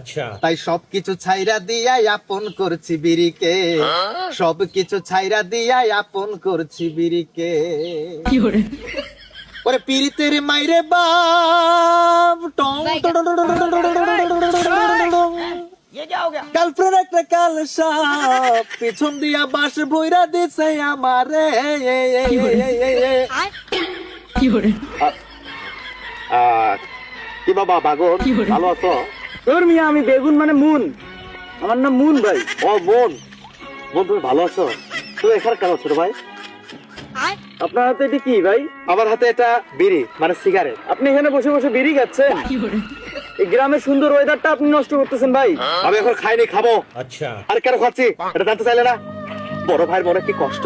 अच्छा তাই সবকিছু ছাইরা দিয়া আপন করছি বিড়িকে, সবকিছু ছাইরা দিয়া আপন করছি বিড়িকে। ওরে পিরিতের মাইরে বাপ টং গার্লফ্রেন্ড একটা কাল সাপ পিছন দিয়া বাস বইরা দিছে আমারে। কি বাবা বাগর ভালো আছো? তোর মিয়া আমি বেগুন মানে মুন, আমার নাম মুন ভাই। ও বোন, বোন তুমি ভালো আছো? তুমি এখানে কেন ছোট ভাই? আপনার হাতে এটি কি ভাই? আমার হাতে এটা বিড়ি মানে সিগারেট। আপনি এখানে বসে বসে বিড়ি খাচ্ছেন? এই গ্রামের সুন্দর ওয়েদারটা আপনি নষ্ট করতেছেন ভাই। আমি এখন খাইনি, খাবো। अच्छा আর কেন খাচ্ছি এটা জানতে চাইলে না? বড় ভাইয়ের মনে কি কষ্ট।